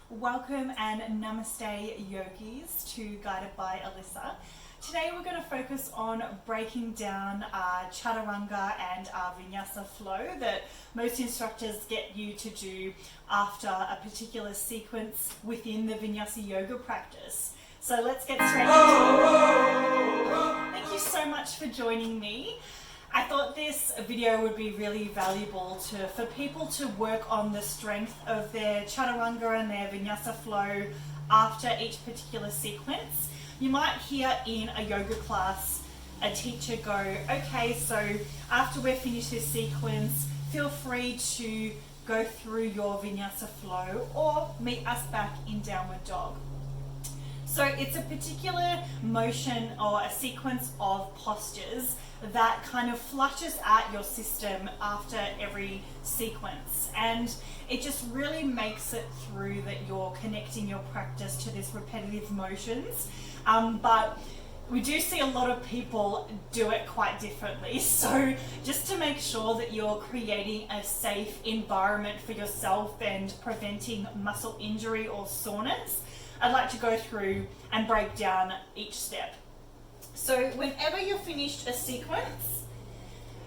Welcome and namaste yogis to Guided by Alyssa. Today we're going to focus on breaking down our chaturanga and our vinyasa flow that most instructors get you to do after a particular sequence within the vinyasa yoga practice. So let's get straight into it. Thank you so much for joining me. I thought this video would be really valuable for people to work on the strength of their chaturanga and their vinyasa flow after each particular sequence. You might hear in a yoga class a teacher go, okay, so after we've finished this sequence, feel free to go through your vinyasa flow or meet us back in downward dog. So it's a particular motion or a sequence of postures that kind of flushes out your system after every sequence, and it just really makes it through that you're connecting your practice to this repetitive motions. But we do see a lot of people do it quite differently. So just to make sure that you're creating a safe environment for yourself and preventing muscle injury or soreness, I'd like to go through and break down each step. So whenever you've finished a sequence,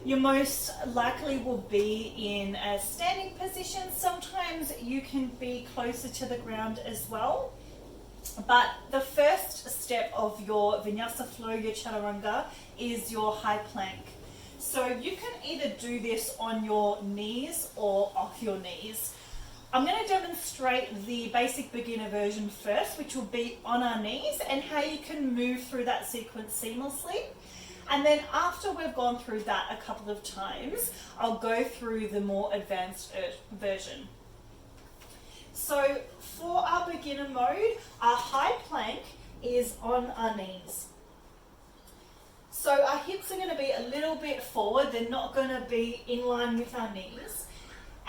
you most likely will be in a standing position. Sometimes you can be closer to the ground as well. But the first step of your vinyasa flow, your chaturanga, is your high plank. So you can either do this on your knees or off your knees. I'm going to demonstrate the basic beginner version first, which will be on our knees, and how you can move through that sequence seamlessly. And then after we've gone through that a couple of times, I'll go through the more advanced version. So for our beginner mode, our high plank is on our knees. So our hips are going to be a little bit forward, they're not going to be in line with our knees.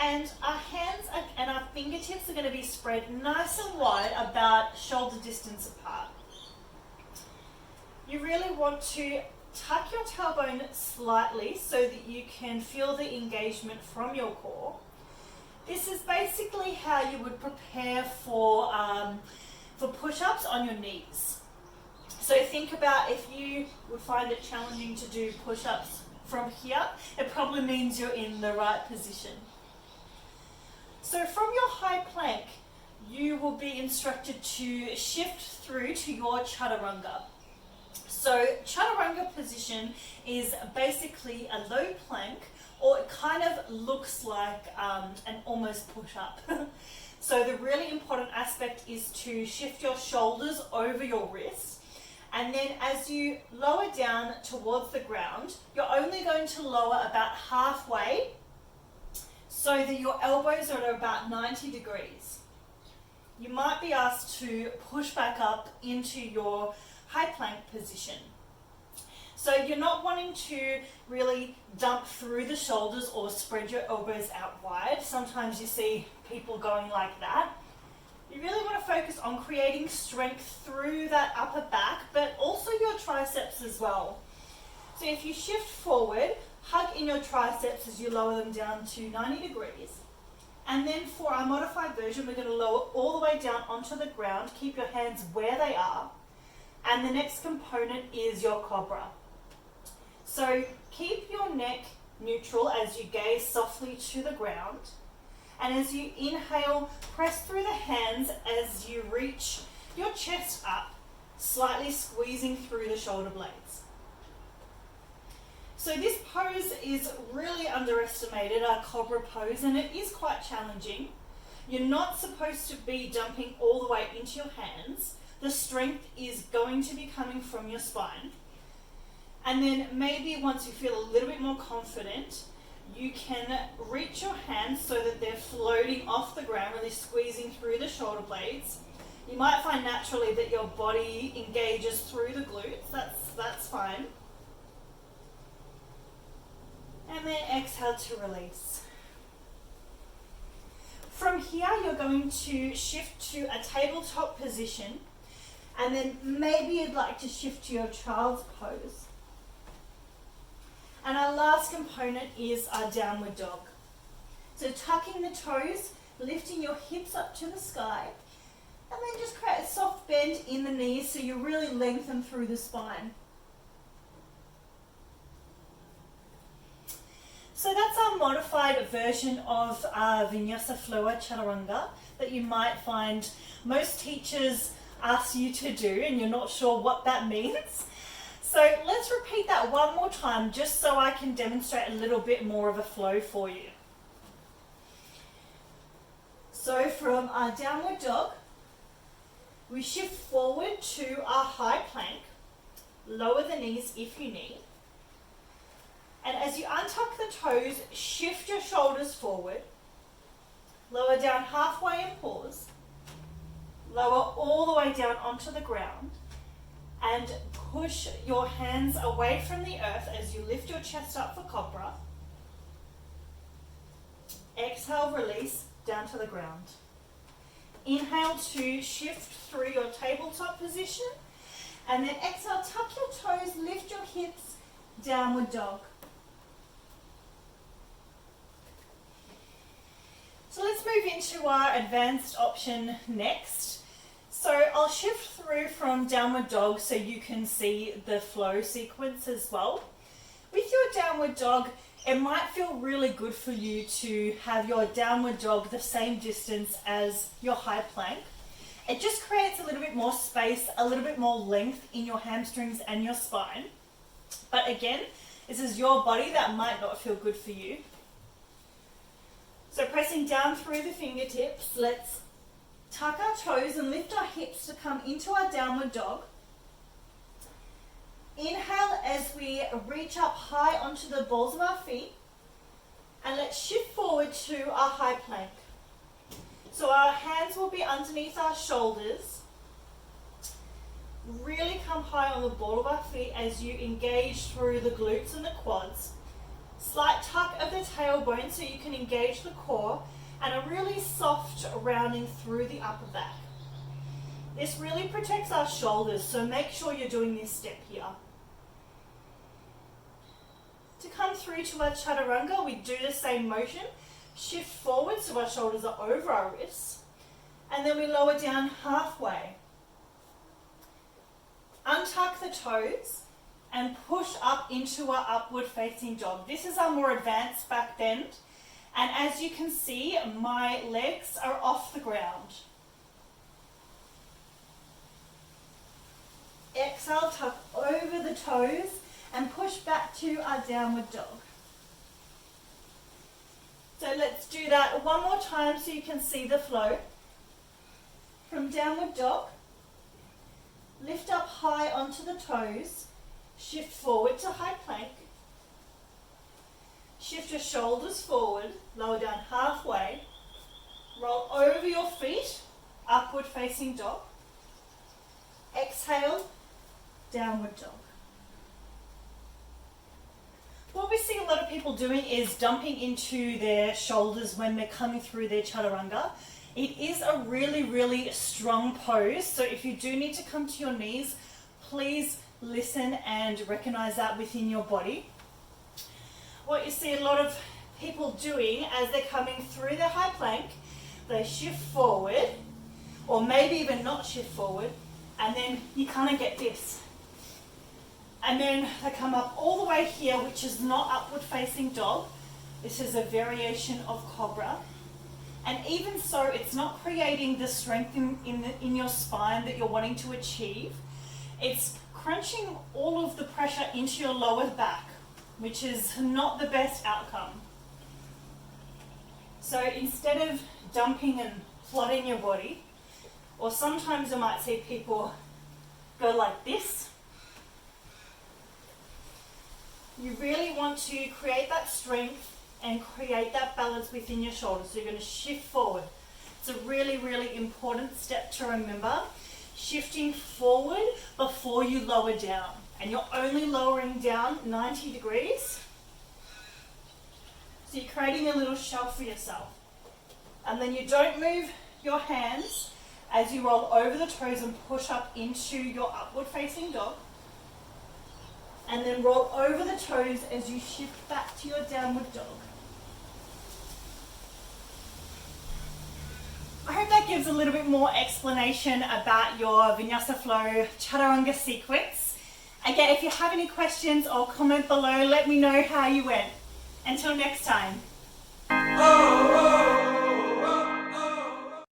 And our hands and our fingertips are going to be spread nice and wide, about shoulder distance apart. You really want to tuck your tailbone slightly so that you can feel the engagement from your core. This is basically how you would prepare for push-ups on your knees. So think about if you would find it challenging to do push-ups from here, it probably means you're in the right position. So from your high plank, you will be instructed to shift through to your chaturanga. So chaturanga position is basically a low plank, or it kind of looks like an almost push-up. So the really important aspect is to shift your shoulders over your wrists, and then as you lower down towards the ground, you're only going to lower about halfway, so that your elbows are at about 90 degrees. You might be asked to push back up into your high plank position. So you're not wanting to really dump through the shoulders or spread your elbows out wide. Sometimes you see people going like that. You really want to focus on creating strength through that upper back, but also your triceps as well. So if you shift forward, hug in your triceps as you lower them down to 90 degrees. And then for our modified version, we're going to lower all the way down onto the ground. Keep your hands where they are. And the next component is your cobra. So keep your neck neutral as you gaze softly to the ground. And as you inhale, press through the hands as you reach your chest up, slightly squeezing through the shoulder blades. So this pose is really underestimated, our cobra pose, and it is quite challenging. You're not supposed to be dumping all the way into your hands. The strength is going to be coming from your spine. And then maybe once you feel a little bit more confident, you can reach your hands so that they're floating off the ground, really squeezing through the shoulder blades. You might find naturally that your body engages through the glutes. That's fine. And then exhale to release. From here, you're going to shift to a tabletop position, and then maybe you'd like to shift to your child's pose. And our last component is our downward dog. So tucking the toes, lifting your hips up to the sky, And then just create a soft bend in the knees so you really lengthen through the spine. So that's our modified version of Vinyasa flow or chaturanga that you might find most teachers ask you to do and you're not sure what that means. So let's repeat that one more time just so I can demonstrate a little bit more of a flow for you. So from our downward dog, we shift forward to our high plank, lower the knees if you need. And as you untuck the toes, shift your shoulders forward, lower down halfway and pause, lower all the way down onto the ground, and push your hands away from the earth as you lift your chest up for cobra. Exhale, release, down to the ground. Inhale to shift through your tabletop position, and then exhale, tuck your toes, lift your hips, downward dog. So let's move into our advanced option next. So I'll shift through from downward dog so you can see the flow sequence as well. With your downward dog, it might feel really good for you to have your downward dog the same distance as your high plank. It just creates a little bit more space, a little bit more length in your hamstrings and your spine. But again, this is your body, that might not feel good for you. So pressing down through the fingertips, let's tuck our toes and lift our hips to come into our downward dog. Inhale as we reach up high onto the balls of our feet, and let's shift forward to our high plank. So our hands will be underneath our shoulders. Really come high on the ball of our feet as you engage through the glutes and the quads. Slight tuck of the tailbone so you can engage the core, and a really soft rounding through the upper back. This really protects our shoulders, so make sure you're doing this step here. To come through to our chaturanga, we do the same motion. Shift forward so our shoulders are over our wrists, and then we lower down halfway. Untuck the toes and push up into our upward facing dog. This is our more advanced back bend, and as you can see, my legs are off the ground. Exhale, tuck over the toes and push back to our downward dog. So let's do that one more time so you can see the flow. From downward dog, lift up high onto the toes, shift forward to high plank, shift your shoulders forward, lower down halfway, roll over your feet, upward facing dog, exhale, downward dog. What we see a lot of people doing is dumping into their shoulders when they're coming through their chaturanga. It is a really, really strong pose, so if you do need to come to your knees, please listen and recognize that within your body. What you see a lot of people doing as they're coming through their high plank, they shift forward, or maybe even not shift forward, and then you kind of get this. And then they come up all the way here, which is not upward facing dog. This is a variation of cobra. And even so, it's not creating the strength in your spine that you're wanting to achieve. It's crunching all of the pressure into your lower back, which is not the best outcome. So instead of dumping and flooding your body, or sometimes you might see people go like this, you really want to create that strength and create that balance within your shoulders. So you're going to shift forward. It's a really, really important step to remember. Shifting forward before you lower down. And you're only lowering down 90 degrees. So you're creating a little shelf for yourself. And then you don't move your hands as you roll over the toes and push up into your upward facing dog. And then roll over the toes as you shift back to your downward dog. I hope that gives a little bit more explanation about your Vinyasa flow chaturanga sequence. Again, if you have any questions or comment below, let me know how you went. Until next time.